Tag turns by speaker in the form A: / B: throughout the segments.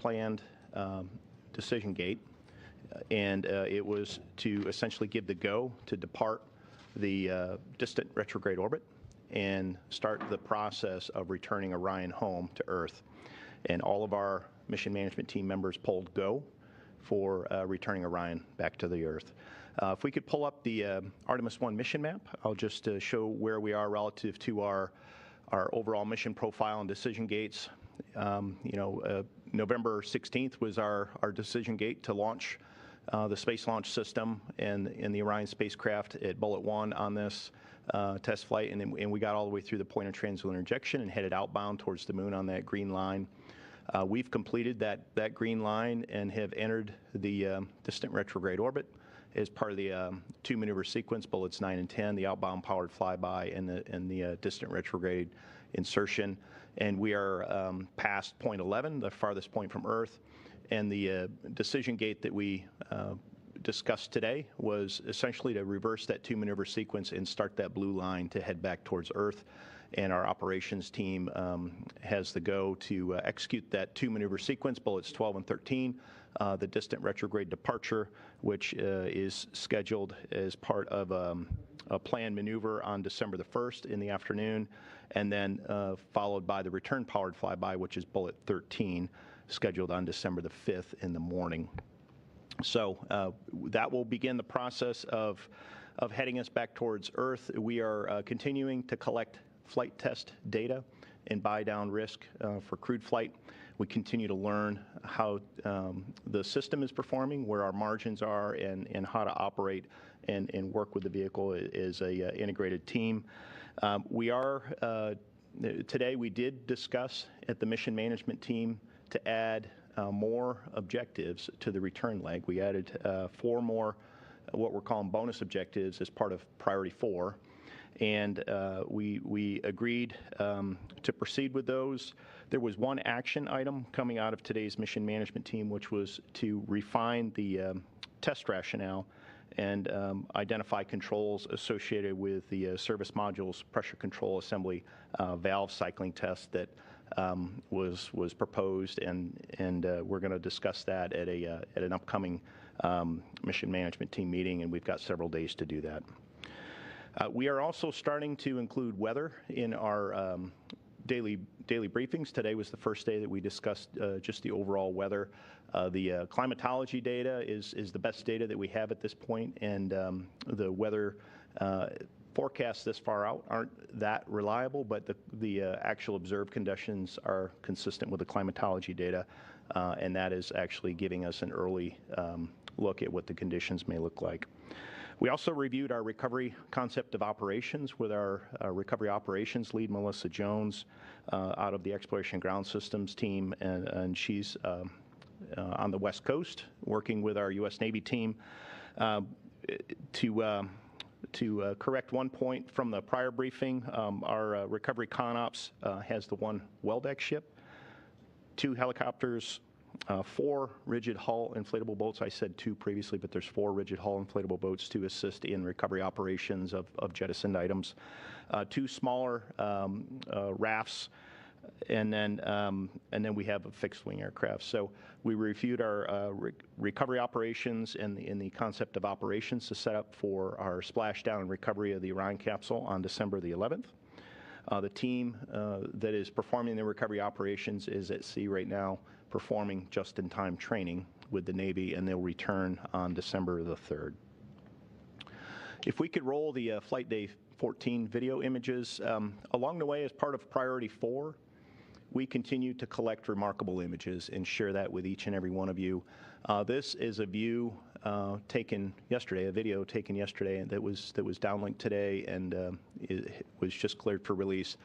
A: pre-planned decision gate, and it was to essentially give the go to depart the distant retrograde orbit and start the process of returning Orion home to Earth. And all of our mission management team members polled go for returning Orion back to the Earth. If we could pull up the Artemis 1 mission map, I'll just show where we are relative to our overall mission profile and decision gates. November 16th was our decision gate to launch the Space Launch System and the Orion spacecraft at Bullet 1 on this test flight, and we got all the way through the point of translunar injection and headed outbound towards the moon on that green line. We've completed that green line and have entered the distant retrograde orbit as part of the two maneuver sequence, bullets 9 and 10, the outbound powered flyby and the distant retrograde insertion. And we are past point 11, the farthest point from Earth. And the decision gate that we discussed today was essentially to reverse that two maneuver sequence and start that blue line to head back towards Earth. And our operations team has the go to execute that two maneuver sequence, bullets 12 and 13, the distant retrograde departure, which is scheduled as part of a planned maneuver on December the 1st in the afternoon, and then followed by the return powered flyby, which is bullet 13, scheduled on December the 5th in the morning. So that will begin the process of heading us back towards Earth. We are continuing to collect flight test data and buy down risk for crewed flight. We continue to learn how the system is performing, where our margins are, and how to operate and work with the vehicle as a integrated team. Today we did discuss at the mission management team to add more objectives to the return leg. We added 4 more what we're calling bonus objectives as part of Priority 4. And we agreed to proceed with those. There was one action item coming out of today's mission management team, which was to refine the test rationale and identify controls associated with the service module's pressure control assembly valve cycling test that was proposed, and we're going to discuss that at an upcoming mission management team meeting, and we've got several days to do that. We are also starting to include weather in our daily briefings. Today was the first day that we discussed just the overall weather. The climatology data is the best data that we have at this point, and the weather forecasts this far out aren't that reliable, but the actual observed conditions are consistent with the climatology data, and that is actually giving us an early look at what the conditions may look like. We also reviewed our recovery concept of operations with our recovery operations lead, Melissa Jones, out of the Exploration Ground Systems team, and she's on the West Coast working with our U.S. Navy team to correct one point from the prior briefing. Our recovery ConOps has the one Weldeck ship, 2 helicopters, 4 rigid hull inflatable boats. I said 2 previously, but there's 4 rigid hull inflatable boats to assist in recovery operations of jettisoned items, 2 smaller rafts, and then we have a fixed wing aircraft. So we reviewed our recovery operations and the concept of operations to set up for our splashdown and recovery of the Orion capsule on December the 11th. The team that is performing the recovery operations is at sea right now, performing just-in-time training with the Navy, and they'll return on December the 3rd. If we could roll the Flight Day 14 video images. Along the way, as part of Priority 4, we continue to collect remarkable images and share that with each and every one of you. This is a view taken yesterday, a video taken yesterday that was downlinked today, and it was just cleared for release,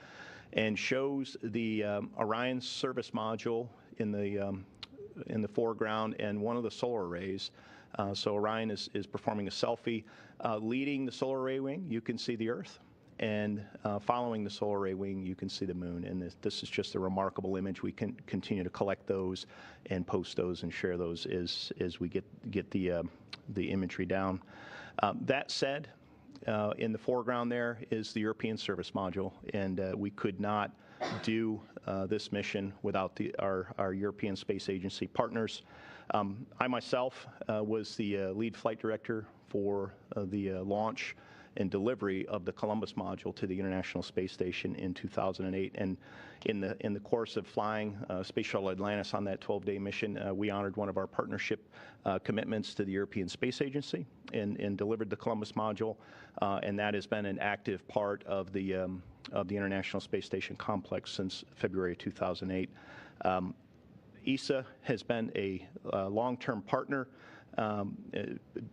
A: and shows the Orion service module in the foreground and one of the solar arrays. So Orion is performing a selfie. Leading the solar array wing, you can see the Earth, and following the solar array wing, you can see the moon. And this is just a remarkable image. We can continue to collect those and post those and share those as we get the imagery down. That said, in the foreground there is the European service module, and we could not do this mission without our European Space Agency partners. I myself was the lead flight director for the launch and delivery of the Columbus module to the International Space Station in 2008. And in the course of flying Space Shuttle Atlantis on that 12-day mission, we honored one of our partnership commitments to the European Space Agency and delivered the Columbus module. And that has been an active part of the International Space Station complex since February 2008. ESA has been a long-term partner,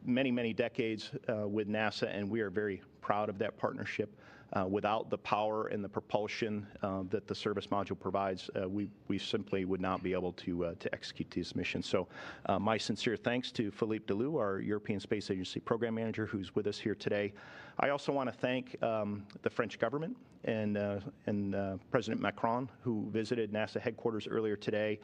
A: many decades with NASA, and we are very proud of that partnership. Without the power and the propulsion that the service module provides, we simply would not be able to execute these missions. So my sincere thanks to Philippe Delou, our European Space Agency Program Manager, who's with us here today. I also want to thank the French government and President Macron, who visited NASA headquarters earlier today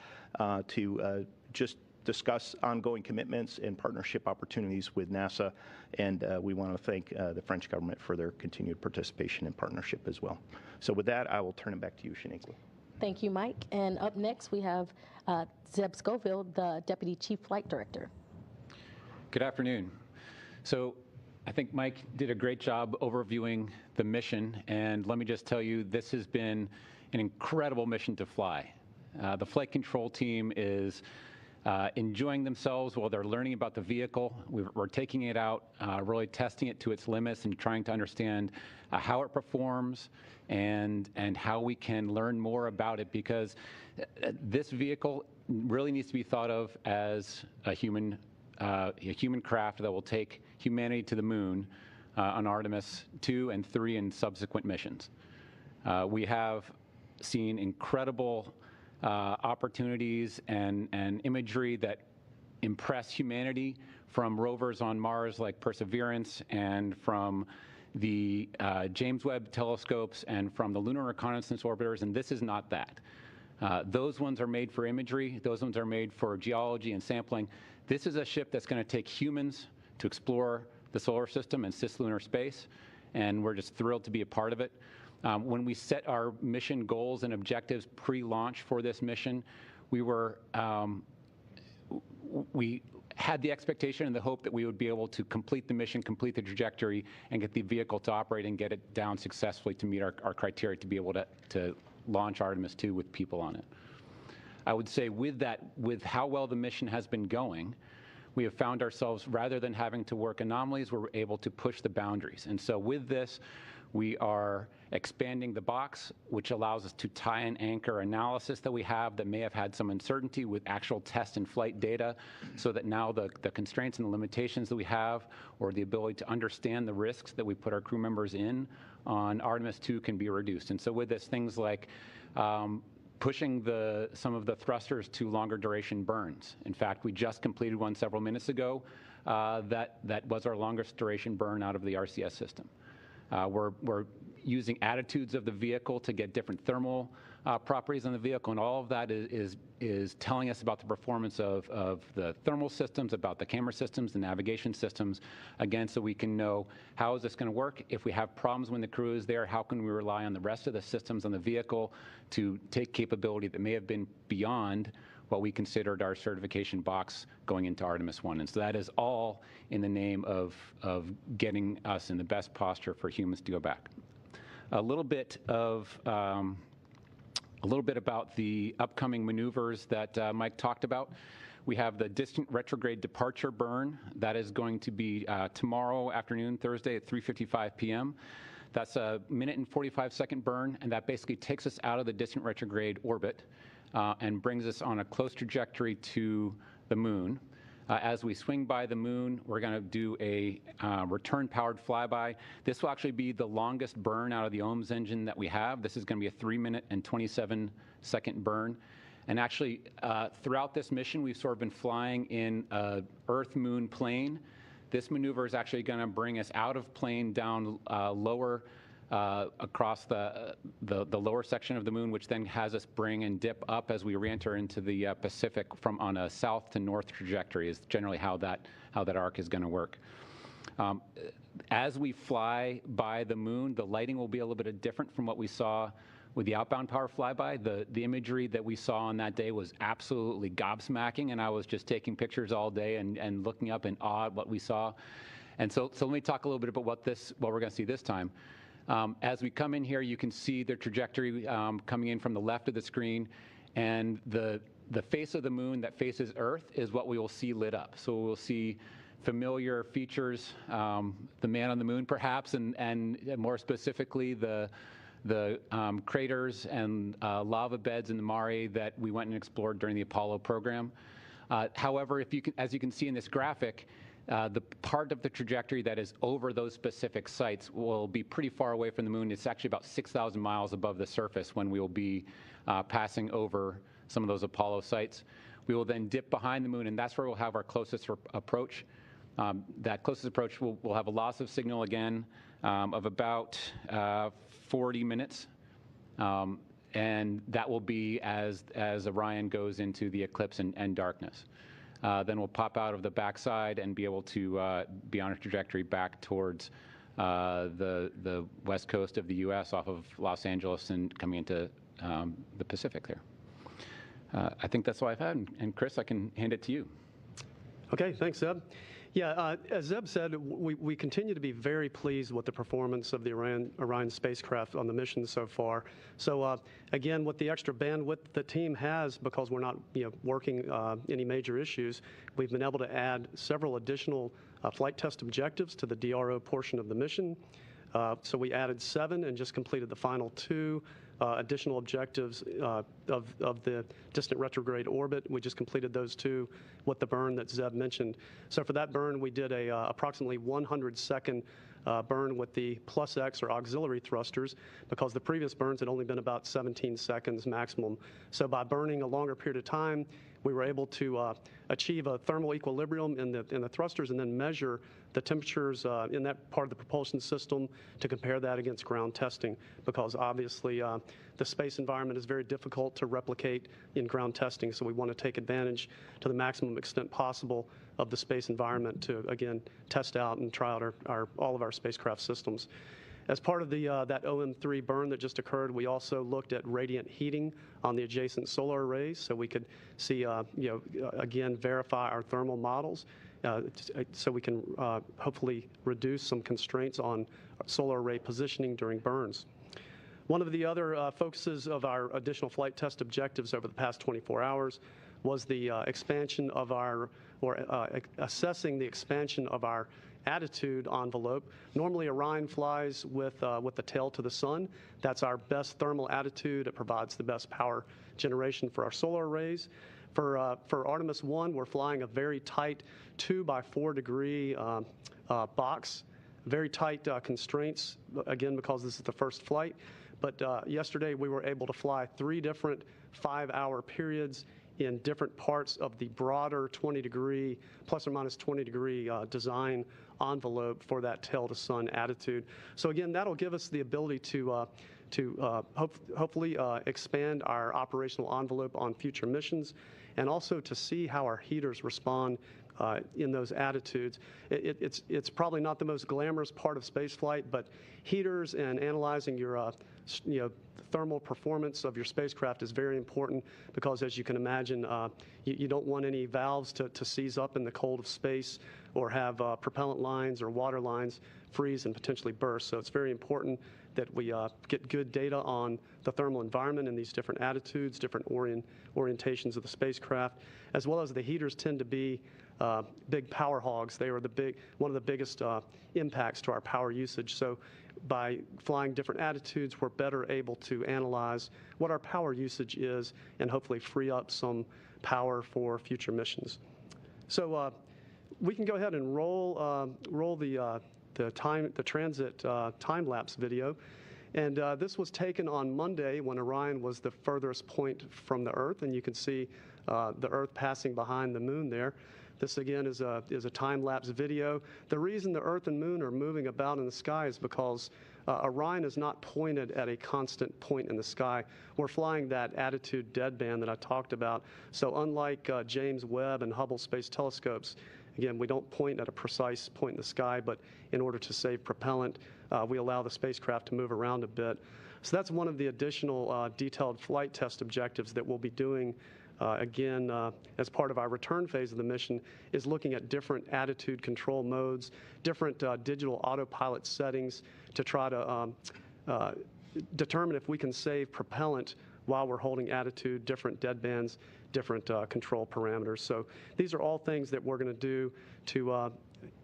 A: to just discuss ongoing commitments and partnership opportunities with NASA, and we want to thank the French government for their continued participation and partnership as well. So with that, I will turn it back to you, Shaniqua.
B: Thank you, Mike. And up next, we have Zeb Schofield, the Deputy Chief Flight Director.
C: Good afternoon. So I think Mike did a great job overviewing the mission, and let me just tell you, this has been an incredible mission to fly. The flight control team is enjoying themselves while they're learning about the vehicle. We're taking it out, really testing it to its limits and trying to understand how it performs and how we can learn more about it, because this vehicle really needs to be thought of as a human craft that will take humanity to the moon on Artemis 2 and 3 and subsequent missions. We have seen incredible opportunities and imagery that impress humanity from rovers on Mars like Perseverance, and from the James Webb telescopes, and from the Lunar Reconnaissance Orbiters, and this is not that. Those ones are made for imagery. Those ones are made for geology and sampling. This is a ship that's going to take humans to explore the solar system and cislunar space, and we're just thrilled to be a part of it. When we set our mission goals and objectives pre-launch for this mission, we had the expectation and the hope that we would be able to complete the mission, complete the trajectory, and get the vehicle to operate and get it down successfully to meet our criteria to be able to launch Artemis 2 with people on it. I would say with how well the mission has been going, we have found ourselves, rather than having to work anomalies, we're able to push the boundaries. And so with this, we are expanding the box, which allows us to tie and anchor analysis that we have that may have had some uncertainty with actual test and flight data, so that now the constraints and the limitations that we have, or the ability to understand the risks that we put our crew members in on Artemis 2, can be reduced. And so with this, things like pushing some of the thrusters to longer duration burns. In fact, we just completed one several minutes ago that was our longest duration burn out of the RCS system. We're using attitudes of the vehicle to get different thermal properties on the vehicle, and all of that is telling us about the performance of the thermal systems, about the camera systems, the navigation systems, again, so we can know how is this going to work. If we have problems when the crew is there, how can we rely on the rest of the systems on the vehicle to take capability that may have been beyond what we considered our certification box going into Artemis 1. And so that is all in the name of getting us in the best posture for humans to go back. A little bit about the upcoming maneuvers that Mike talked about. We have the distant retrograde departure burn. That is going to be tomorrow afternoon, Thursday at 3:55 p.m. That's a 1 and 45-second burn, and that basically takes us out of the distant retrograde orbit and brings us on a close trajectory to the moon. As we swing by the moon, we're going to do a return-powered flyby. This will actually be the longest burn out of the OMS engine that we have. This is going to be a 3 and 27-second burn. And actually, throughout this mission, we've sort of been flying in a Earth-Moon plane. This maneuver is actually going to bring us out of plane down lower across the lower section of the moon, which then has us bring and dip up as we re-enter into the Pacific from on a south to north trajectory is generally how that arc is going to work. As we fly by the moon, the lighting will be a little bit different from what we saw with the outbound power flyby. The imagery that we saw on that day was absolutely gobsmacking, and I was just taking pictures all day and looking up in awe at what we saw. And so let me talk a little bit about what we're going to see this time. As we come in here, you can see the trajectory coming in from the left of the screen, and the face of the moon that faces Earth is what we will see lit up. So we'll see familiar features, the man on the moon perhaps, and more specifically the craters and lava beds in the Mare that we went and explored during the Apollo program. However, as you can see in this graphic, the part of the trajectory that is over those specific sites will be pretty far away from the moon. It's actually about 6,000 miles above the surface when we will be passing over some of those Apollo sites. We will then dip behind the moon, and that's where we'll have our closest approach. That closest approach will have a loss of signal again of about 40 minutes. And that will be as Orion goes into the eclipse and darkness. Then we'll pop out of the backside and be able to be on a trajectory back towards the west coast of the U.S. off of Los Angeles and coming into the Pacific there. I think that's all I've had. And Chris, I can hand it to you.
D: Okay, thanks, Zeb. Yeah, as Zeb said, we continue to be very pleased with the performance of the Orion spacecraft on the mission so far. So again, with the extra bandwidth the team has, because we're not working any major issues, we've been able to add several additional flight test objectives to the DRO portion of the mission. So we added 7 and just completed the final 2 additional objectives of the distant retrograde orbit. We just completed those 2 with the burn that Zeb mentioned. So for that burn, we did a approximately 100-second burn with the plus X or auxiliary thrusters, because the previous burns had only been about 17 seconds maximum. So by burning a longer period of time, we were able to achieve a thermal equilibrium in the thrusters and then measure the temperatures in that part of the propulsion system to compare that against ground testing, because obviously the space environment is very difficult to replicate in ground testing. So we want to take advantage to the maximum extent possible of the space environment to, again, test out and try out all of our spacecraft systems. As part of that OM3 burn that just occurred, we also looked at radiant heating on the adjacent solar arrays, so we could see, again, verify our thermal models, so we can hopefully reduce some constraints on solar array positioning during burns. One of the other focuses of our additional flight test objectives over the past 24 hours was the expansion of assessing the expansion of our attitude envelope. Normally, Orion flies with the tail to the sun. That's our best thermal attitude. It provides the best power generation for our solar arrays. For Artemis 1, we're flying a very tight 2 by 4 degree box, very tight constraints, again, because this is the first flight. But yesterday, we were able to fly 3 different 5-hour periods in different parts of the broader 20-degree, plus or minus 20-degree design envelope for that tail-to-sun attitude. So again, that'll give us the ability to hopefully expand our operational envelope on future missions, and also to see how our heaters respond in those attitudes. It's probably not the most glamorous part of spaceflight, but heaters and analyzing your thermal performance of your spacecraft is very important, because as you can imagine, you don't want any valves to seize up in the cold of space, or have propellant lines or water lines freeze and potentially burst. So it's very important that we get good data on the thermal environment in these different attitudes, different orientations of the spacecraft, as well as the heaters tend to be big power hogs. They are one of the biggest impacts to our power usage. So by flying different attitudes, we're better able to analyze what our power usage is and hopefully free up some power for future missions. So we can go ahead and roll the transit time-lapse video. And this was taken on Monday when Orion was the furthest point from the Earth, and you can see the Earth passing behind the moon there. This, again, is a time-lapse video. The reason the Earth and Moon are moving about in the sky is because Orion is not pointed at a constant point in the sky. We're flying that attitude deadband that I talked about. So unlike James Webb and Hubble Space Telescopes, again, we don't point at a precise point in the sky, but in order to save propellant, we allow the spacecraft to move around a bit. So that's one of the additional detailed flight test objectives that we'll be doing again, as part of our return phase of the mission, is looking at different attitude control modes, different digital autopilot settings to try to determine if we can save propellant while we're holding attitude, different deadbands, different control parameters. So these are all things that we're going to do to,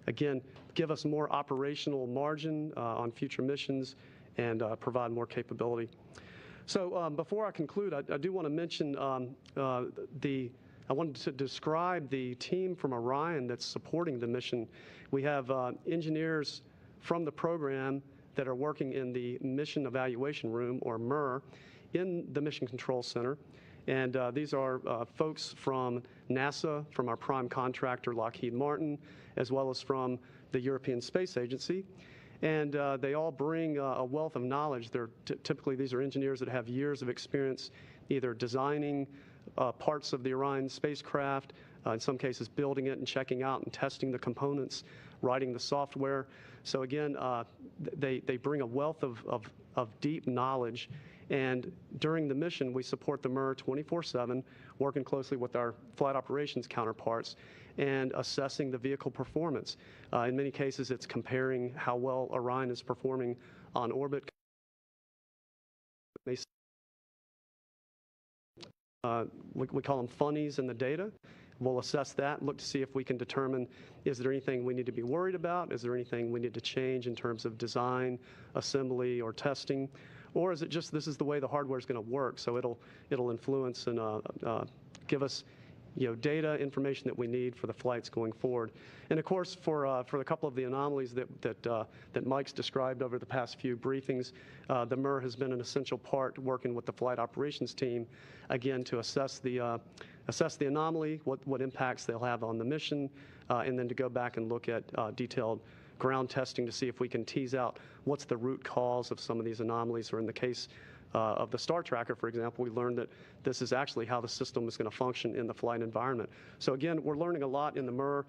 D: again, give us more operational margin on future missions and provide more capability. So before I conclude, I do want to mention I wanted to describe the team from Orion that's supporting the mission. We have engineers from the program that are working in the Mission Evaluation Room, or MIR, in the Mission Control Center. And these are folks from NASA, from our prime contractor, Lockheed Martin, as well as from the European Space Agency. And they all bring a wealth of knowledge. Typically, these are engineers that have years of experience either designing parts of the Orion spacecraft, in some cases building it and checking out and testing the components, writing the software. So again, they bring a wealth of deep knowledge. And during the mission, we support the MIR 24/7, working closely with our flight operations counterparts and assessing the vehicle performance. In many cases, it's comparing how well Orion is performing on orbit. We call them funnies in the data. We'll assess that, look to see if we can determine, is there anything we need to be worried about? Is there anything we need to change in terms of design, assembly, or testing? Or is it just this is the way the hardware is going to work, so it'll influence and give us data, information that we need for the flights going forward. And of course, for a couple of the anomalies that Mike's described over the past few briefings, the MIR has been an essential part working with the flight operations team, again, to assess the anomaly, what impacts they'll have on the mission, and then to go back and look at detailed ground testing to see if we can tease out what's the root cause of some of these anomalies, or in the case of the Star Tracker, for example, we learned that this is actually how the system is going to function in the flight environment. So again, we're learning a lot in the MIR,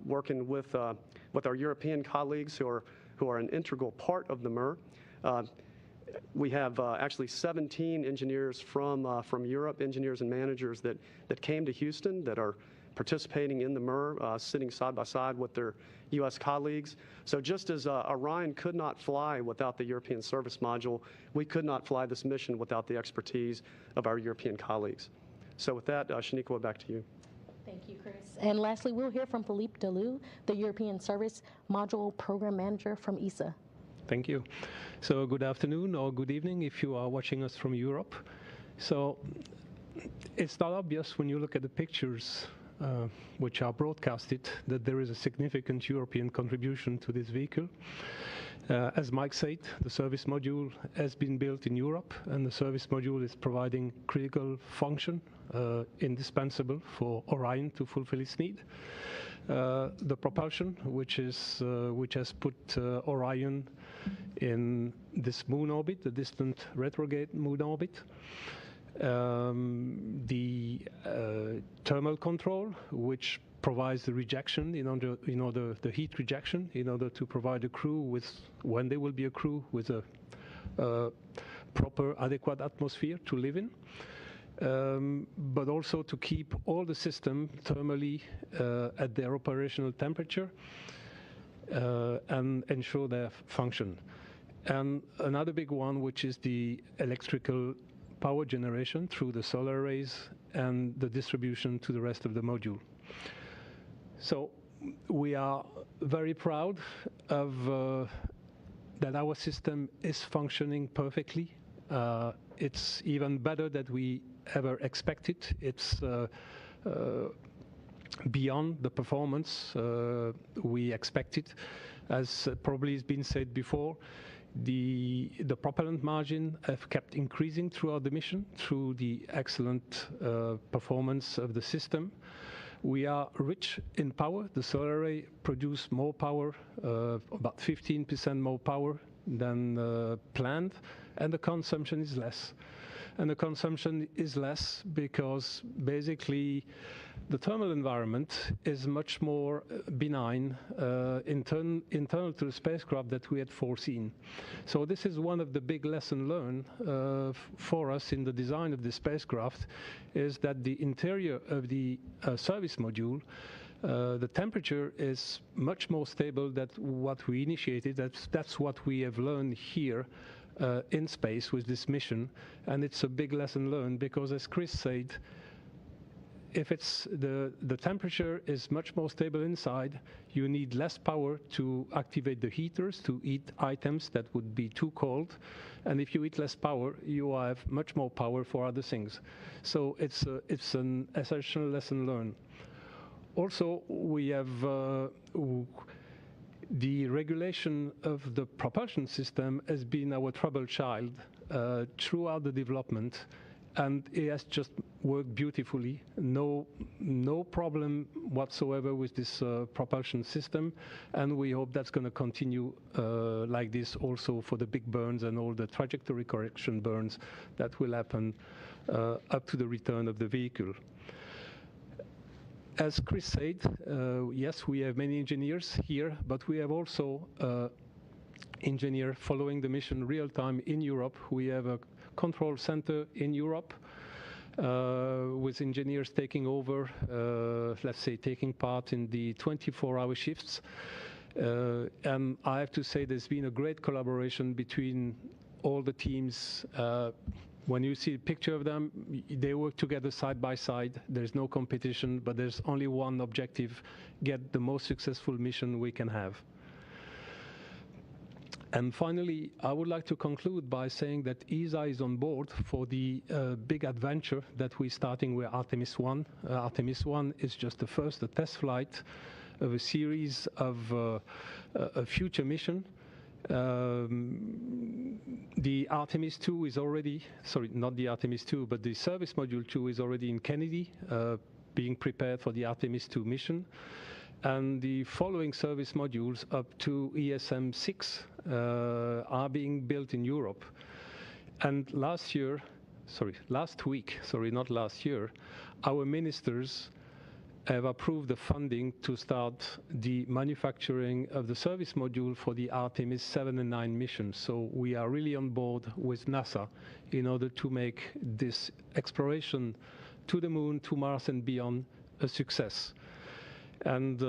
D: working with our European colleagues who are an integral part of the MIR. We have actually 17 engineers from Europe, engineers and managers that came to Houston that are participating in the MIR, sitting side by side with their U.S. colleagues. So just as Orion could not fly without the European Service Module, we could not fly this mission without the expertise of our European colleagues. So with that, Shaniqua, back to you.
B: Thank you, Chris. And lastly, we'll hear from Philippe Delou, the European Service Module Program Manager from ESA.
E: Thank you. So good afternoon or good evening if you are watching us from Europe. So it's not obvious when you look at the pictures which are broadcasted that there is a significant European contribution to this vehicle. As Mike said, the service module has been built in Europe, and the service module is providing critical function, indispensable for Orion to fulfill its need. The propulsion, which has put Orion in this moon orbit, the distant retrograde moon orbit. The thermal control, which provides the rejection the heat rejection, in order to provide a crew with, when there will be a crew, with a proper, adequate atmosphere to live in. But also to keep all the system thermally at their operational temperature and ensure their function. And another big one, which is the electrical power generation through the solar arrays and the distribution to the rest of the module. So we are very proud of that our system is functioning perfectly. It's even better than we ever expected. It's beyond the performance we expected. As probably has been said before, the propellant margin have kept increasing throughout the mission through the excellent performance of the system. We are rich in power. The solar array produce more power, about 15% more power than planned, and the consumption is less. And the consumption is less because basically the thermal environment is much more benign, internal to the spacecraft that we had foreseen. So this is one of the big lessons learned for us in the design of the spacecraft, is that the interior of the service module, the temperature is much more stable than what we initiated. That's what we have learned here in space with this mission, and it's a big lesson learned, because as Chris said, if it's the temperature is much more stable inside, you need less power to activate the heaters to heat items that would be too cold, and if you heat less power, you have much more power for other things. So it's an essential lesson learned. Also, we have the regulation of the propulsion system has been our trouble child throughout the development, and it has just worked beautifully. No problem whatsoever with this propulsion system, and we hope that's going to continue like this also for the big burns and all the trajectory correction burns that will happen up to the return of the vehicle. As Chris said, yes, we have many engineers here, but we have also engineer following the mission real time in Europe. We have a control center in Europe with engineers taking over, let's say, taking part in the 24-hour shifts. And I have to say there's been a great collaboration between all the teams. When you see a picture of them, they work together side by side. There's no competition, but there's only one objective: get the most successful mission we can have. And finally, I would like to conclude by saying that ESA is on board for the big adventure that we're starting with Artemis 1. Artemis 1 is just the first, the test flight of a series of a future mission. The Artemis 2 is already, sorry, not the Artemis 2, but the service module 2 is already in Kennedy, being prepared for the Artemis 2 mission. And the following service modules up to ESM 6 are being built in Europe. And last week, not last year, our ministers have approved the funding to start the manufacturing of the service module for the Artemis 7 and 9 missions. So we are really on board with NASA in order to make this exploration to the moon, to Mars and beyond a success. And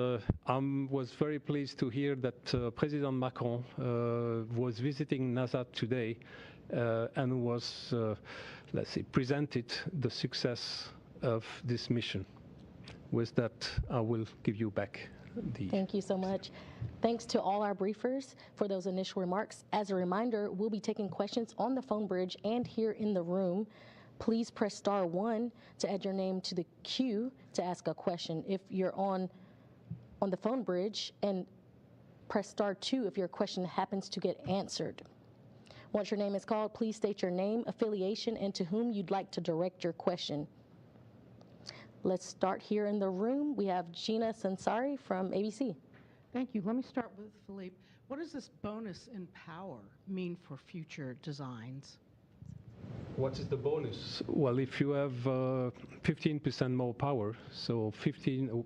E: I was very pleased to hear that President Macron was visiting NASA today and was, let's say, presented the success of this mission. With that, I will give you back the...
B: Thank you so much. Thanks to all our briefers for those initial remarks. As a reminder, we'll be taking questions on the phone bridge and here in the room. Please press *1 to add your name to the queue to ask a question if you're on the phone bridge, and press *2 if your question happens to get answered. Once your name is called, please state your name, affiliation, and to whom you'd like to direct your question. Let's start here in the room. We have Gina Sansari from ABC.
F: Thank you. Let me start with Philippe. What does this bonus in power mean for future designs?
E: What is the bonus? Well, if you have 15% more power, so 15,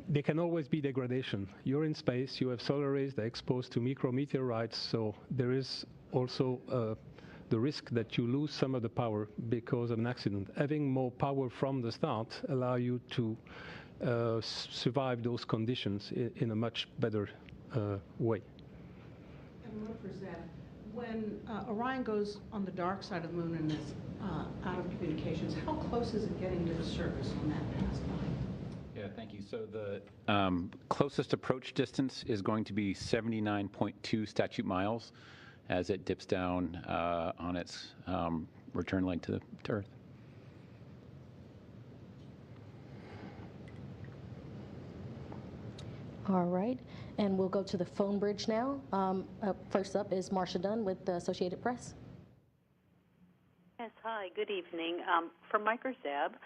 E: there can always be degradation. You're in space, you have solar rays, they're exposed to micrometeorites, so there is also the risk that you lose some of the power because of an accident. Having more power from the start allow you to survive those conditions in a much better way.
F: And one for Zeb. When Orion goes on the dark side of the moon and is out of communications, how close is it getting to the surface on that pass by?
C: Yeah, thank you. So the closest approach distance is going to be 79.2 statute miles as it dips down on its return leg to Earth.
B: All right, and we'll go to the phone bridge now. First up is Marcia Dunn with the Associated Press.
G: Yes, hi, good evening. For Mike or Zeb,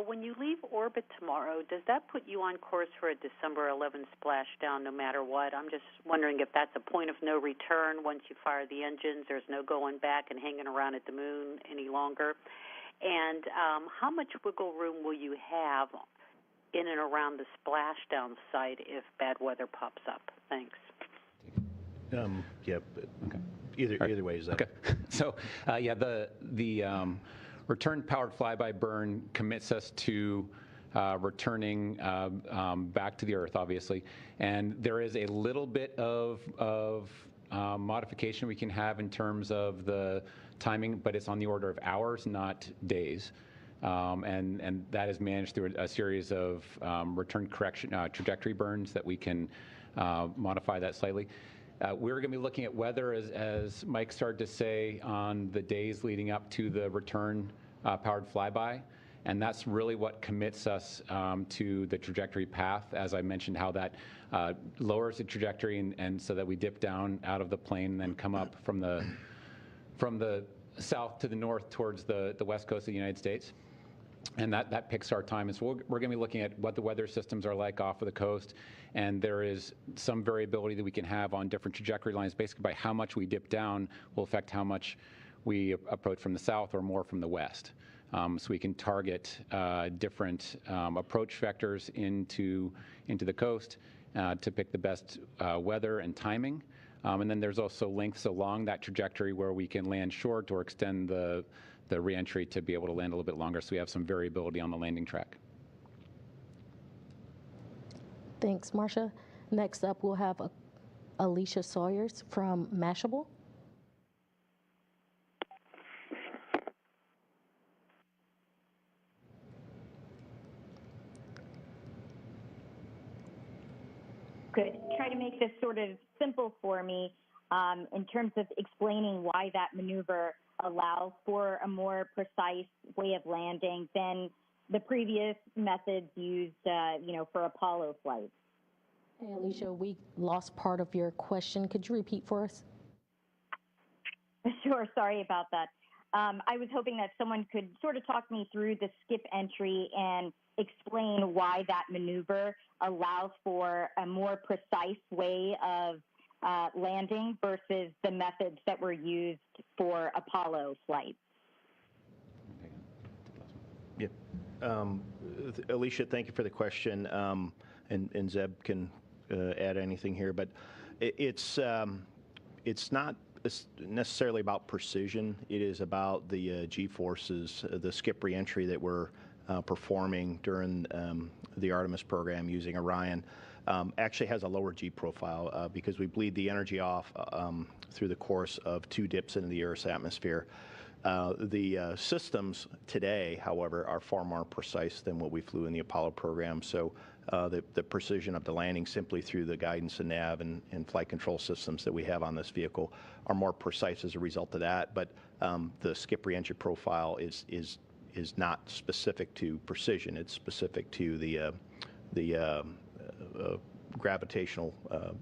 G: when you leave orbit tomorrow, does that put you on course for a December 11 splashdown no matter what? I'm just wondering if that's a point of no return once you fire the engines. There's no going back and hanging around at the moon any longer. And how much wiggle room will you have in and around the splashdown site if bad weather pops up? Thanks.
A: Yeah.
C: Okay.
A: Either way is that.
C: Okay. So, yeah, the return powered flyby burn commits us to returning back to the Earth, obviously. And there is a little bit of modification we can have in terms of the timing, but it's on the order of hours, not days. And that is managed through a series of return correction trajectory burns that we can modify that slightly. We're going to be looking at weather, as Mike started to say, on the days leading up to the return powered flyby. And that's really what commits us to the trajectory path. As I mentioned, how that lowers the trajectory and so that we dip down out of the plane and then come up from the south to the north towards the west coast of the United States. And that picks our time. And so we're going to be looking at what the weather systems are like off of the coast. And there is some variability that we can have on different trajectory lines. Basically, by how much we dip down will affect how much we approach from the south or more from the west. So we can target different approach vectors into the coast to pick the best weather and timing. And then there's also lengths along that trajectory where we can land short or extend the reentry to be able to land a little bit longer, so we have some variability on the landing track.
B: Thanks, Marcia. Next up, we'll have Alicia Sawyers from Mashable.
H: Good. Try to make this sort of simple for me in terms of explaining why that maneuver allows for a more precise way of landing than the previous methods used, for Apollo flights.
B: Hey, Alicia, we lost part of your question. Could you repeat for us?
H: Sure. Sorry about that. I was hoping that someone could sort of talk me through the skip entry and explain why that maneuver allows for a more precise way of landing versus the methods that were used for Apollo flights.
A: Yeah. Alicia, thank you for the question. And Zeb can add anything here, but it's not necessarily about precision. It is about the G-forces, the skip reentry that we're performing during the Artemis program using Orion. Actually has a lower G profile because we bleed the energy off through the course of 2 dips into the Earth's atmosphere. The systems today, however, are far more precise than what we flew in the Apollo program. So the precision of the landing simply through the guidance and nav and flight control systems that we have on this vehicle are more precise as a result of that. But the skip reentry profile is not specific to precision. It's specific to the gravitational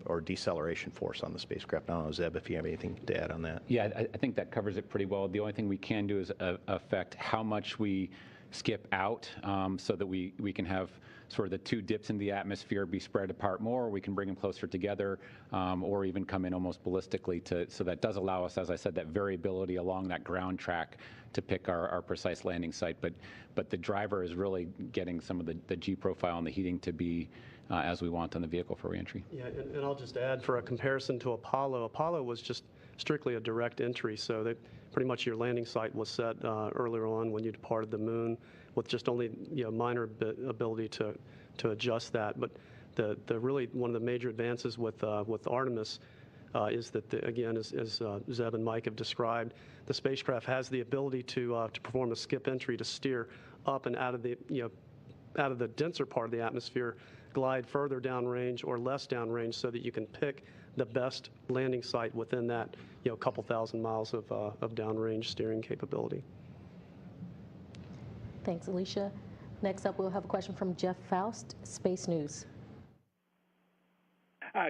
A: or deceleration force on the spacecraft. I don't know, Zeb, if you have anything to add on that.
C: Yeah, I think that covers it pretty well. The only thing we can do is affect how much we skip out so that we can have sort of the 2 dips in the atmosphere be spread apart more, or we can bring them closer together, or even come in almost ballistically so that does allow us, as I said, that variability along that ground track to pick our precise landing site. But the driver is really getting some of the G profile and the heating to be as we want on the vehicle for reentry.
D: Yeah, and I'll just add, for a comparison to Apollo was just strictly a direct entry, so that pretty much your landing site was set earlier on when you departed the moon, with just only minor ability to adjust that. But the really one of the major advances with Artemis is that again, as Zeb and Mike have described, the spacecraft has the ability to perform a skip entry to steer up and out of the denser part of the atmosphere, glide further downrange or less downrange, so that you can pick the best landing site within that couple thousand miles of downrange steering capability.
B: Thanks, Alicia. Next up, we'll have a question from Jeff Faust, Space News.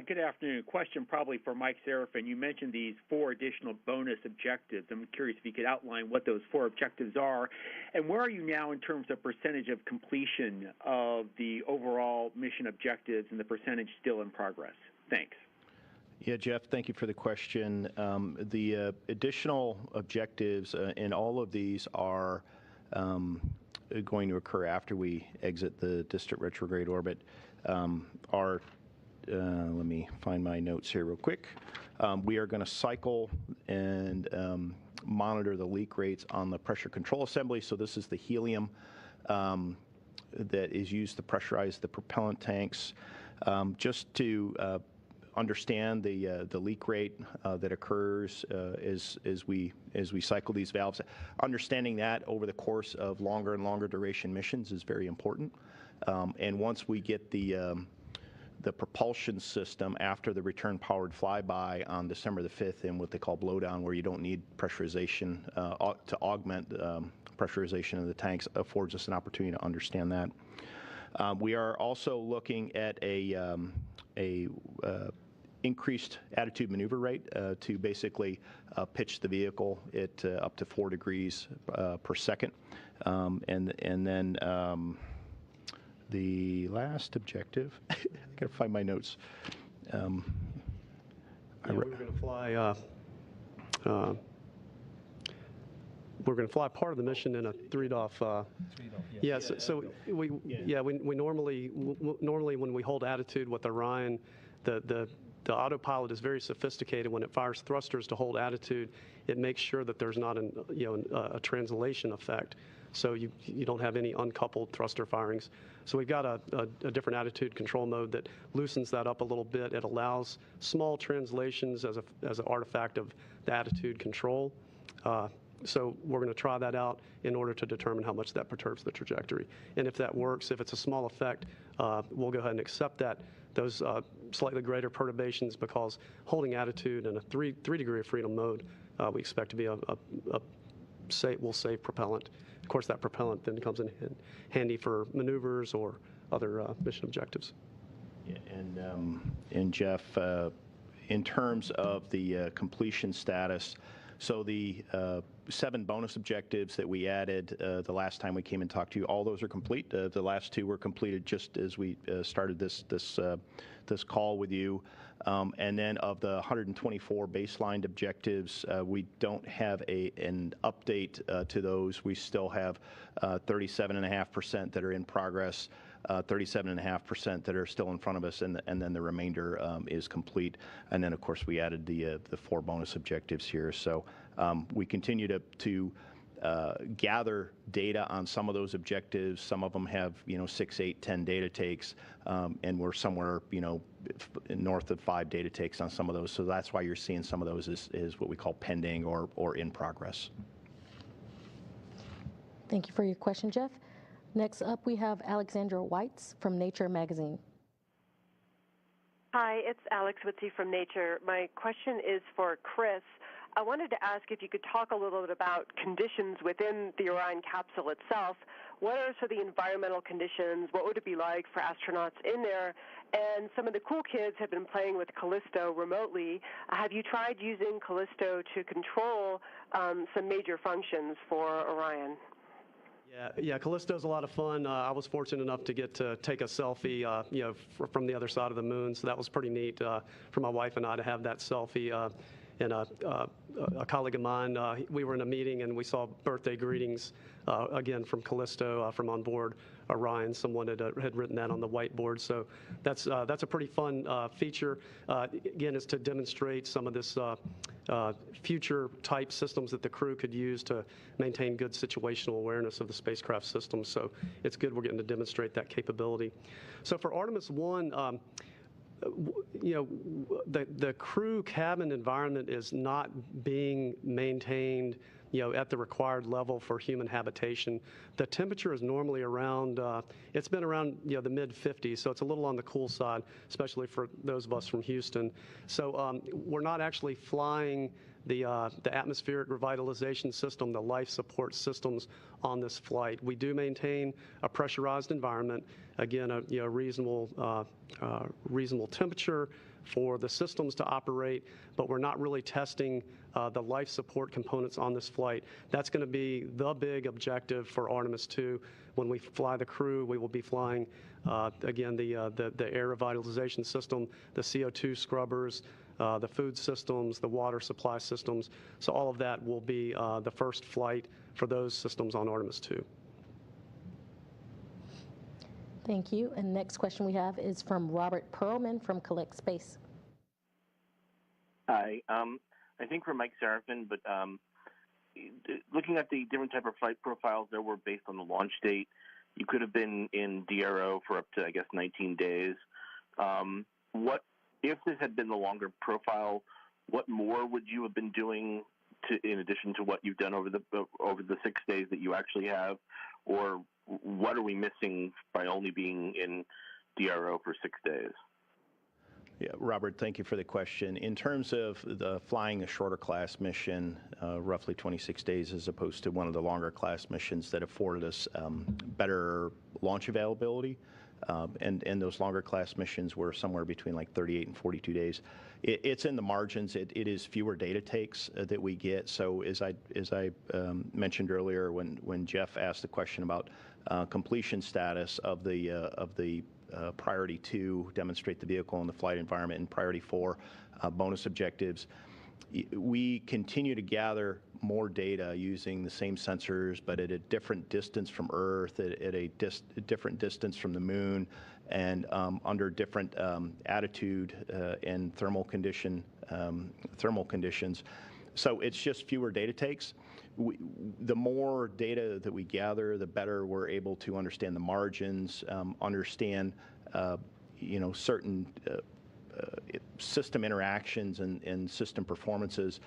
I: Good afternoon. Question probably for Mike Serafin. You mentioned these 4 additional bonus objectives. I'm curious if you could outline what those 4 objectives are, and where are you now in terms of percentage of completion of the overall mission objectives and the percentage still in progress? Thanks.
A: Yeah, Jeff, thank you for the question. The additional objectives in all of these are going to occur after we exit the distant retrograde orbit are, let me find my notes here real quick. We are going to cycle and monitor the leak rates on the pressure control assembly. So this is the helium that is used to pressurize the propellant tanks. Just to understand the leak rate that occurs as we cycle these valves. Understanding that over the course of longer and longer duration missions is very important. And once we get the propulsion system after the return powered flyby on December the 5th in what they call blowdown, where you don't need pressurization to augment pressurization of the tanks, affords us an opportunity to understand that. We are also looking at a increased attitude maneuver rate to basically pitch the vehicle at up to 4 degrees per second. And then the last objective, I gotta find my notes.
D: We were going to fly. We're going to fly part of the mission in a 3-DOF. So we normally when we hold attitude with Orion, the autopilot is very sophisticated. When it fires thrusters to hold attitude, it makes sure that there's not a translation effect. So you don't have any uncoupled thruster firings. So we've got a different attitude control mode that loosens that up a little bit. It allows small translations as an artifact of the attitude control. So we're going to try that out in order to determine how much that perturbs the trajectory. And if that works, if it's a small effect, we'll go ahead and accept those slightly greater perturbations, because holding attitude in a 3 degree of freedom mode, we expect to be will save propellant. Of course, that propellant then comes in handy for maneuvers or other mission objectives.
A: Yeah, and Jeff, in terms of the completion status, so the 7 bonus objectives that we added the last time we came and talked to you, all those are complete. The last 2 were completed just as we started this call with you. And then of the 124 baseline objectives, we don't have an update to those. We still have 37.5% that are in progress, 37.5% that are still in front of us, and then the remainder is complete. And then, of course, we added the 4 bonus objectives here. So we continue to gather data on some of those objectives. Some of them have 6, 8, 10 data takes, and we're somewhere north of 5 data takes on some of those. So that's why you're seeing some of those is what we call pending or in progress.
B: Thank you for your question, Jeff. Next up, we have Alexandra Weitz from Nature magazine.
J: Hi, it's Alex Witze from Nature. My question is for Chris. I wanted to ask if you could talk a little bit about conditions within the Orion capsule itself. What are sort of the environmental conditions? What would it be like for astronauts in there? And some of the cool kids have been playing with Callisto remotely. Have you tried using Callisto to control some major functions for Orion?
D: Yeah, Callisto's a lot of fun. I was fortunate enough to get to take a selfie, from the other side of the moon. So that was pretty neat for my wife and I to have that selfie. And a colleague of mine, we were in a meeting and we saw birthday greetings again from Callisto from on board Orion. Someone had written that on the whiteboard. So that's a pretty fun feature. Again, it's to demonstrate some of this future type systems that the crew could use to maintain good situational awareness of the spacecraft system. So it's good we're getting to demonstrate that capability. So for Artemis 1, the crew cabin environment is not being maintained, at the required level for human habitation. The temperature is normally around, it's been around, the mid-50s, so it's a little on the cool side, especially for those of us from Houston. So we're not actually flying the atmospheric revitalization system, the life support systems on this flight. We do maintain a pressurized environment, again, a reasonable temperature for the systems to operate, but we're not really testing the life support components on this flight. That's going to be the big objective for Artemis 2. When we fly the crew, we will be flying, again, the air revitalization system, the CO2 scrubbers, the food systems, the water supply systems. So all of that will be the first flight for those systems on Artemis 2.
B: Thank you. And next question we have is from Robert Perlman from Collect Space.
K: Hi. I think for Mike Serafin, but looking at the different type of flight profiles that were based on the launch date, you could have been in DRO for up to, I guess, 19 days. What if this had been the longer profile? What more would you have been doing in addition to what you've done over the 6 days that you actually have, or what are we missing by only being in DRO for 6 days?
A: Yeah, Robert, thank you for the question. In terms of flying a shorter class mission, roughly 26 days, as opposed to one of the longer class missions that afforded us better launch availability, and those longer class missions were somewhere between like 38 and 42 days. It's in the margins. It is fewer data takes that we get. So as I mentioned earlier, when Jeff asked the question about completion status of the priority 2, demonstrate the vehicle in the flight environment, and priority 4, bonus objectives, we continue to gather more data using the same sensors, but at a different distance from Earth, at a different distance from the Moon, and under different attitude and thermal conditions. So it's just fewer data takes. The more data that we gather, the better we're able to understand the margins, understand certain system interactions and system performances,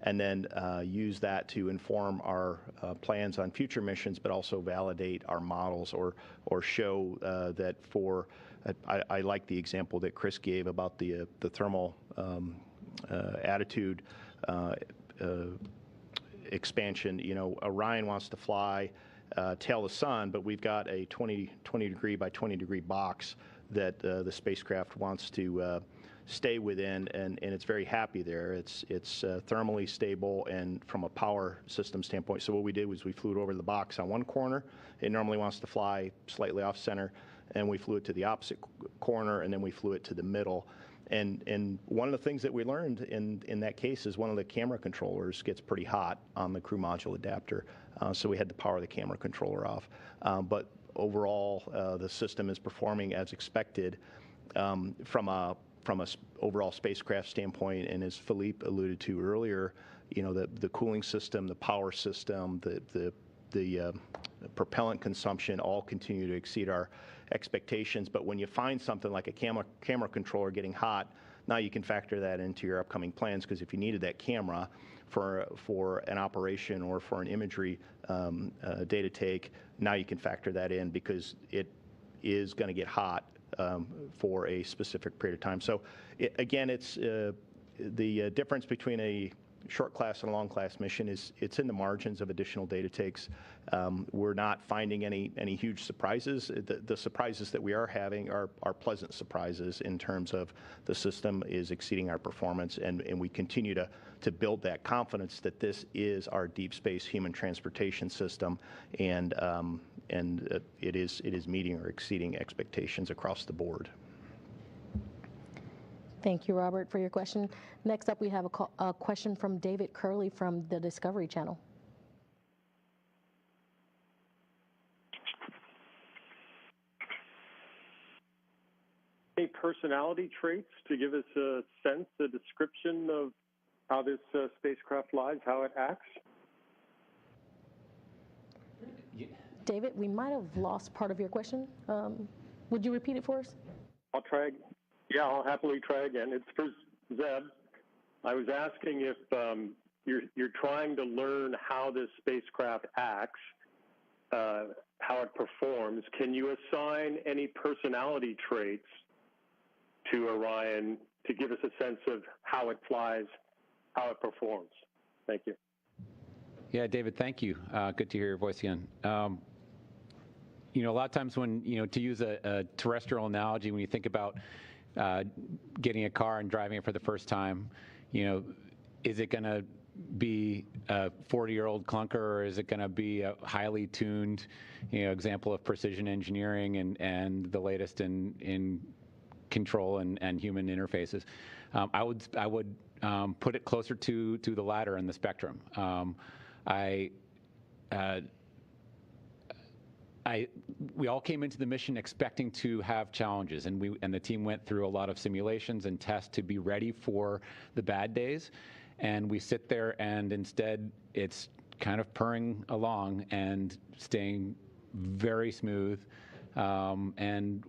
A: and then use that to inform our plans on future missions, but also validate our models or show that for, I like the example that Chris gave about the thermal attitude expansion. Orion wants to fly tail the sun, but we've got a 20 degree by 20 degree box that the spacecraft wants to stay within, and it's very happy there. It's thermally stable and from a power system standpoint. So what we did was we flew it over the box on one corner. It normally wants to fly slightly off center, and we flew it to the opposite corner, and then we flew it to the middle. And one of the things that we learned in that case is one of the camera controllers gets pretty hot on the crew module adapter, so we had to power the camera controller off. But overall, the system is performing as expected from a overall spacecraft standpoint. And as Philippe alluded to earlier, the cooling system, the power system, the propellant consumption all continue to exceed our expectations. But when you find something like a camera controller getting hot, now you can factor that into your upcoming plans, because if you needed that camera for an operation or for an imagery data take, now you can factor that in because it is going to get hot for a specific period of time. So again, it's the difference between a short class and a long class mission it's in the margins of additional data takes. We're not finding any huge surprises. The surprises that we are having are pleasant surprises in terms of the system is exceeding our performance, and we continue to build that confidence that this is our deep space human transportation system, and it is meeting or exceeding expectations across the board.
B: Thank you, Robert, for your question. Next up, we have a question from David Curley from the Discovery Channel.
L: Any personality traits to give us a sense, a description of how this spacecraft flies, how it acts?
B: David, we might have lost part of your question. Would you repeat it for us?
L: I'll try. Yeah, I'll happily try again. It's for Zeb. I was asking if you're trying to learn how this spacecraft acts, how it performs. Can you assign any personality traits to Orion to give us a sense of how it flies, how it performs? Thank you.
C: Yeah, David, thank you. Good to hear your voice again. A lot of times when, to use a terrestrial analogy, when you think about getting a car and driving it for the first time, is it going to be a 40-year-old clunker, or is it going to be a highly tuned, example of precision engineering and the latest in control and human interfaces? I would put it closer to the latter in the spectrum. We all came into the mission expecting to have challenges, and the team went through a lot of simulations and tests to be ready for the bad days. And we sit there, and instead, it's kind of purring along and staying very smooth. And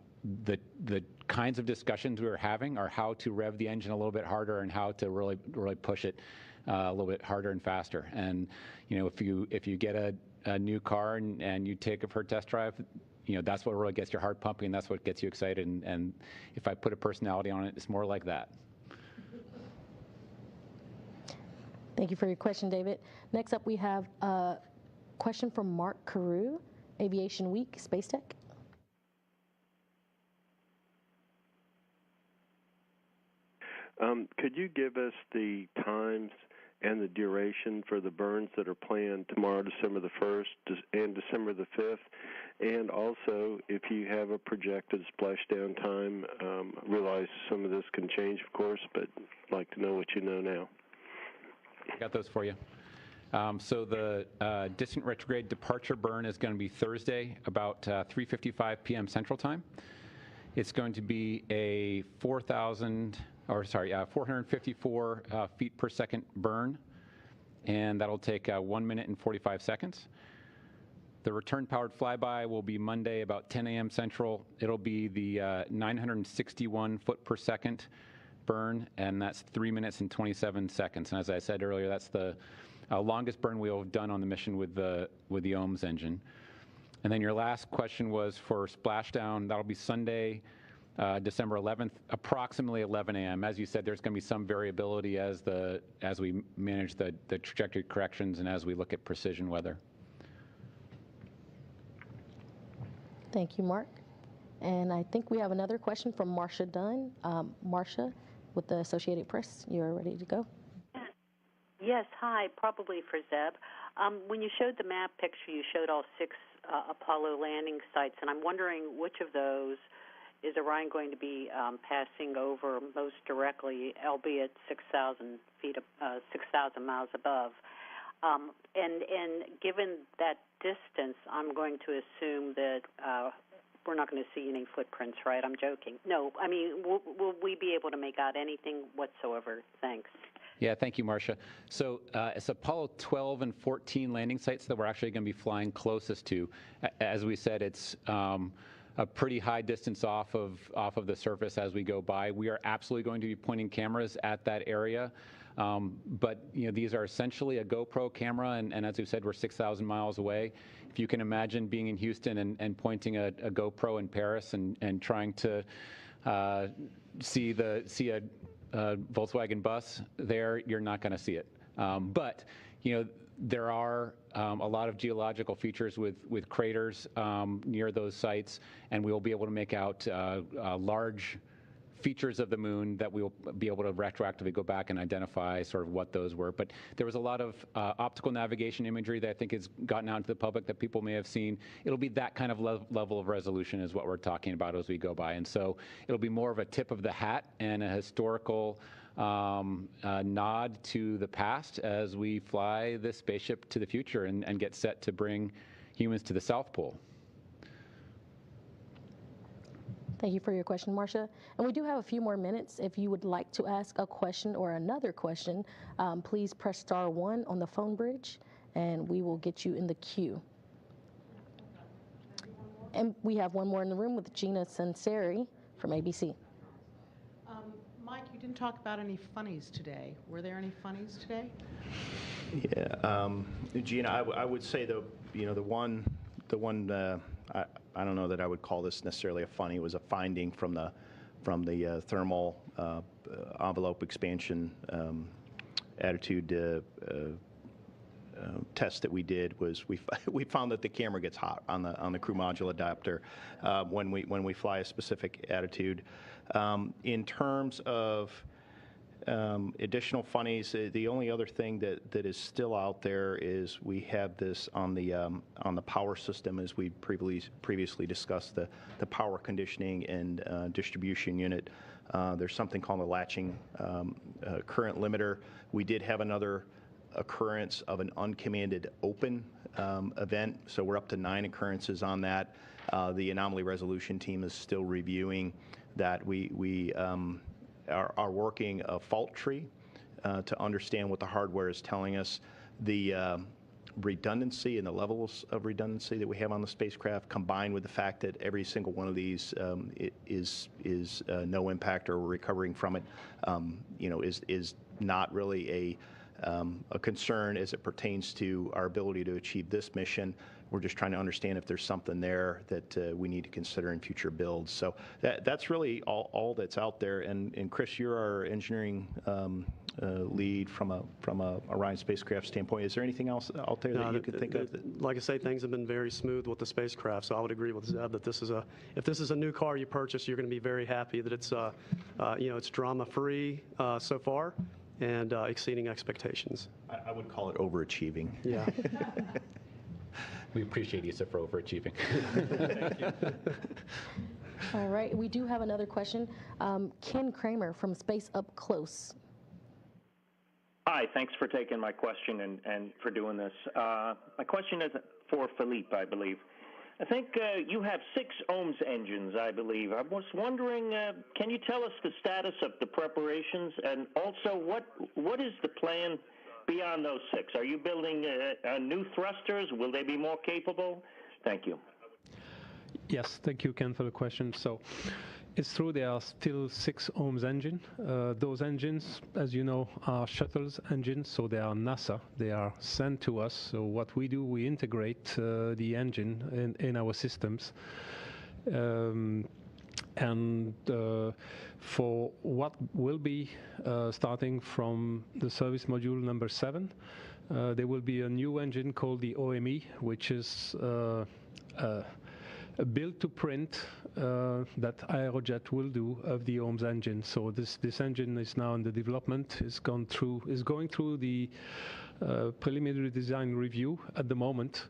C: the kinds of discussions we were having are how to rev the engine a little bit harder and how to really push it a little bit harder and faster. And if you get a new car and you take it for a test drive, that's what really gets your heart pumping. That's what gets you excited. And if I put a personality on it, it's more like that.
B: Thank you for your question, David. Next up, we have a question from Mark Carew, Aviation Week, Space Tech.
L: Could you give us the times and the duration for the burns that are planned tomorrow, December the 1st and December the 5th? And also, if you have a projected splashdown time, realize some of this can change, of course, but I'd like to know what you know now.
C: I got those for you. So the distant retrograde departure burn is going to be Thursday, about 3:55 p.m. Central Time. It's going to be a 454 feet per second burn, and that'll take 1 minute and 45 seconds. The return-powered flyby will be Monday, about 10 a.m. Central. It'll be the 961 foot per second burn, and that's 3 minutes and 27 seconds. And as I said earlier, that's the longest burn we'll have done on the mission with the OMS engine. And then your last question was for splashdown. That'll be Sunday, December 11th, approximately 11 a.m. As you said, there's going to be some variability as we manage the trajectory corrections and as we look at precision weather.
B: Thank you, Mark. And I think we have another question from Marcia Dunn. Marcia, with the Associated Press, you're ready to go.
G: Yes, hi, probably for Zeb. When you showed the map picture, you showed all 6 Apollo landing sites, and I'm wondering which of those is Orion going to be passing over most directly, albeit 6,000 miles above. And given that distance, I'm going to assume that we're not going to see any footprints, right? I'm joking. No, I mean, will we be able to make out anything whatsoever? Thanks.
C: Yeah, thank you, Marcia. So it's Apollo 12 and 14 landing sites that we're actually going to be flying closest to. As we said, it's a pretty high distance off of the surface as we go by. We are absolutely going to be pointing cameras at that area. But these are essentially a GoPro camera, and as we've said, we're 6,000 miles away. If you can imagine being in Houston and pointing a GoPro in Paris and trying to see a Volkswagen bus there, you're not going to see it. But there are a lot of geological features with craters near those sites, and we will be able to make out large features of the moon that we'll be able to retroactively go back and identify sort of what those were. But there was a lot of optical navigation imagery that I think has gotten out to the public that people may have seen. It'll be that kind of level of resolution is what we're talking about as we go by. And so it'll be more of a tip of the hat and a historical nod to the past as we fly this spaceship to the future and get set to bring humans to the South Pole.
B: Thank you for your question, Marcia. And we do have a few more minutes. If you would like to ask a question or another question, please press *1 on the phone bridge, and we will get you in the queue. And we have one more in the room with Gina Sanseri from ABC.
F: Mike, you didn't talk about any funnies today. Were there any funnies today?
A: Yeah, Gina, I would say the one I don't know that I would call this necessarily a funny. It was a finding from the thermal envelope expansion attitude test that we did. Was we found that the camera gets hot on the crew module adapter when we fly a specific attitude. In terms of additional funnies, the only other thing that is still out there is we have this on the power system, as we previously discussed, the power conditioning and distribution unit There's something called a latching current limiter. We did have another occurrence of an uncommanded open event, so we're up to 9 occurrences on that. The anomaly resolution team is still reviewing that. We are working a fault tree to understand what the hardware is telling us. The redundancy and the levels of redundancy that we have on the spacecraft, combined with the fact that every single one of these is no impact or we're recovering from it, is not really a concern as it pertains to our ability to achieve this mission. We're just trying to understand if there's something there that we need to consider in future builds. So that's really all that's out there. And Chris, you're our engineering lead from a Orion spacecraft standpoint. Is there anything else out there that you could think of?
D: Like I say, things have been very smooth with the spacecraft, so I would agree with Zeb that if this is a new car you purchase, you're going to be very happy that it's it's drama-free so far and exceeding expectations.
A: I would call it overachieving.
D: Yeah.
C: We appreciate you, sir, for overachieving.
A: Thank you.
B: All right, we do have another question. Ken Kramer from Space Up Close.
M: Hi, thanks for taking my question and for doing this. My question is for Philippe, I believe. I think you have 6 OMS engines, I believe. I was wondering, can you tell us the status of the preparations, and also what is the plan beyond those 6? Are you building new thrusters? Will they be more capable? Thank you.
E: Yes, thank you, Ken, for the question. So it's true there are still 6 OMS engines. Those engines, as you know, are shuttles engines, so they are NASA. They are sent to us. So what we do, we integrate the engine in our systems. And for what will be starting from the service module number 7, there will be a new engine called the OME, which is a build-to-print that Aerojet will do of the OMS engine. So this engine is now under development. Is going through the preliminary design review at the moment,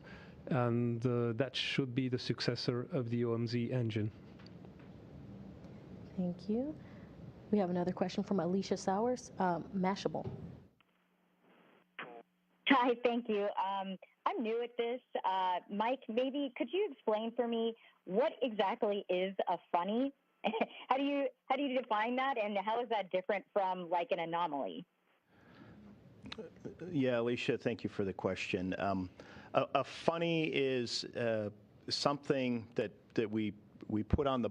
E: and that should be the successor of the OMZ engine.
B: Thank you. We have another question from Alicia Sowers, Mashable.
H: Hi, thank you. I'm new at this. Mike, maybe could you explain for me what exactly is a funny? How do you define that, and how is that different from like an anomaly?
A: Yeah, Alicia, thank you for the question. A funny is something that we put on the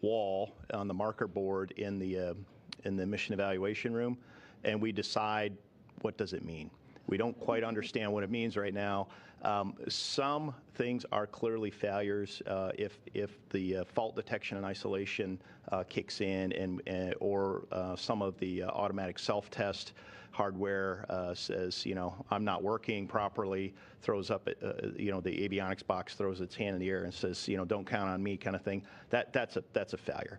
A: wall, on the marker board in the mission evaluation room, and we decide what does it mean. We don't quite understand what it means right now. Some things are clearly failures if the fault detection and isolation kicks in, or some of the automatic self-test hardware says, I'm not working properly, throws up, the avionics box throws its hand in the air and says, don't count on me, kind of thing. That's a failure.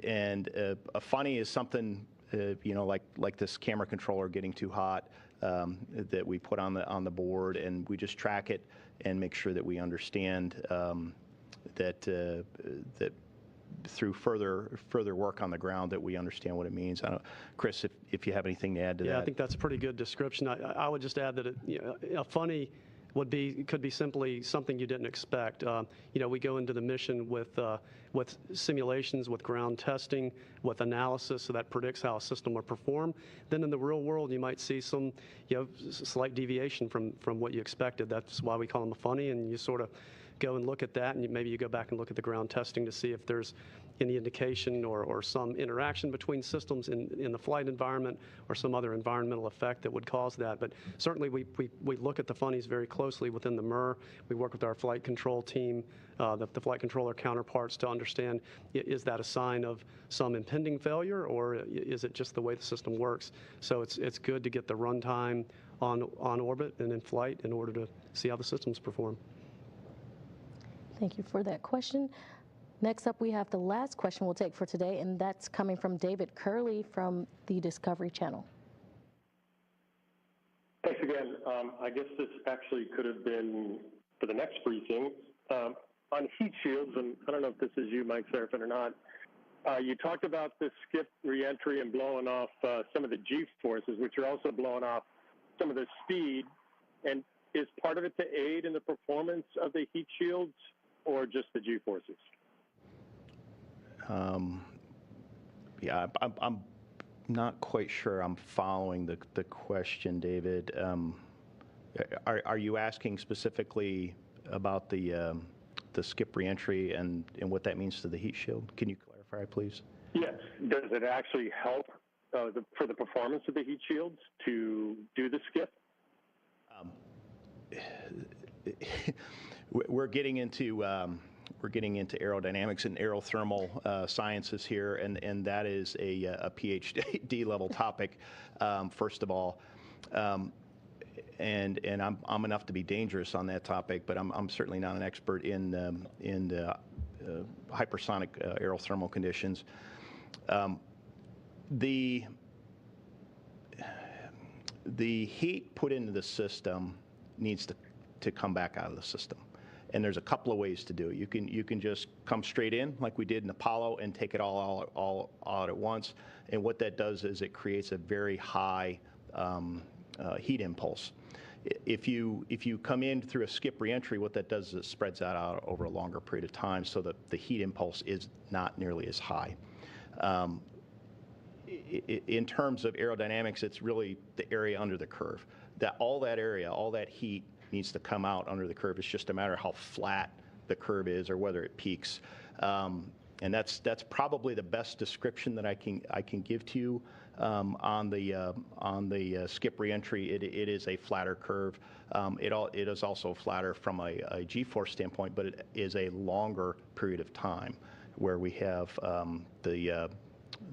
A: And a funny is something, like this camera controller getting too hot, that we put on the board, and we just track it and make sure that we understand that through further work on the ground that we understand what it means. I don't know, Chris, if you have anything to add to that.
D: Yeah, I think that's a pretty good description. I would just add that a funny could be simply something you didn't expect. We go into the mission with simulations, with ground testing, with analysis, so that predicts how a system will perform. Then in the real world, you might see some slight deviation from what you expected. That's why we call them a funny, and you sort of go and look at that, and maybe you go back and look at the ground testing to see if there's any indication or some interaction between systems in the flight environment or some other environmental effect that would cause that. But certainly we look at the funnies very closely within the MUR. We work with our flight control team, the flight controller counterparts, to understand, is that a sign of some impending failure, or is it just the way the system works? So it's good to get the runtime on orbit and in flight in order to see how the systems perform.
B: Thank you for that question. Next up, we have the last question we'll take for today, and that's coming from David Curley from the Discovery Channel.
L: Thanks again. I guess this actually could have been for the next briefing. On heat shields, and I don't know if this is you, Mike Serafin, or not, You talked about the skip reentry and blowing off some of the G-forces, which are also blowing off some of the speed. And is part of it to aid in the performance of the heat shields or just the G-forces?
A: Yeah, I'm not quite sure I'm following the question, David. Are you asking specifically about the skip reentry and what that means to the heat shield? Can you clarify, please?
L: Yes. Does it actually help for the performance of the heat shields to do the skip?
A: We're getting into aerodynamics and aerothermal sciences here, and that is a PhD level topic, first of all. And I'm enough to be dangerous on that topic, but I'm certainly not an expert in hypersonic aerothermal conditions. The heat put into the system needs to come back out of the system. And there's a couple of ways to do it. You can just come straight in like we did in Apollo and take it all out at once. And what that does is it creates a very high heat impulse. If you come in through a skip reentry, what that does is it spreads that out over a longer period of time so that the heat impulse is not nearly as high. In terms of aerodynamics, it's really the area under the curve. All that heat needs to come out under the curve. It's just a matter of how flat the curve is or whether it peaks. And that's probably the best description that I can give to you on the skip reentry. It is a flatter curve. It is also flatter from a G-force standpoint, but it is a longer period of time where we have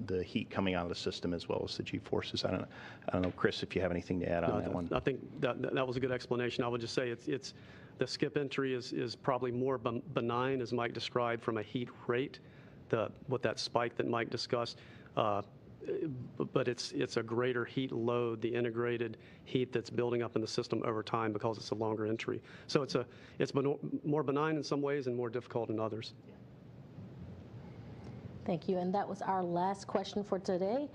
A: the heat coming out of the system as well as the G-forces. I don't know, Chris, if you have anything to add on that one.
D: I think that was a good explanation. I would just say it's the skip entry is probably more benign, as Mike described, from a heat rate, with that spike that Mike discussed. But it's a greater heat load, the integrated heat that's building up in the system over time because it's a longer entry. So it's more benign in some ways and more difficult in others.
B: Thank you. And that was our last question for today.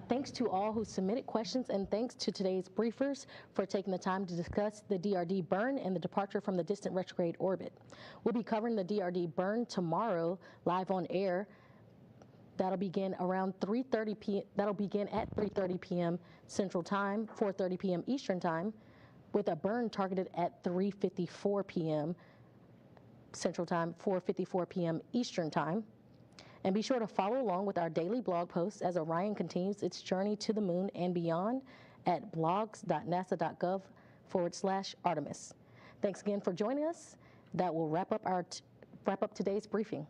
B: Thanks to all who submitted questions, and thanks to today's briefers for taking the time to discuss the DRD burn and the departure from the distant retrograde orbit. We'll be covering the DRD burn tomorrow live on air. That'll begin around 3:30 p.m. That'll begin at 3:30 p.m. Central Time, 4:30 p.m. Eastern Time, with a burn targeted at 3:54 p.m. Central Time, 4:54 p.m. Eastern Time. And be sure to follow along with our daily blog posts as Orion continues its journey to the moon and beyond at blogs.nasa.gov/Artemis. Thanks again for joining us. That will wrap up today's briefing.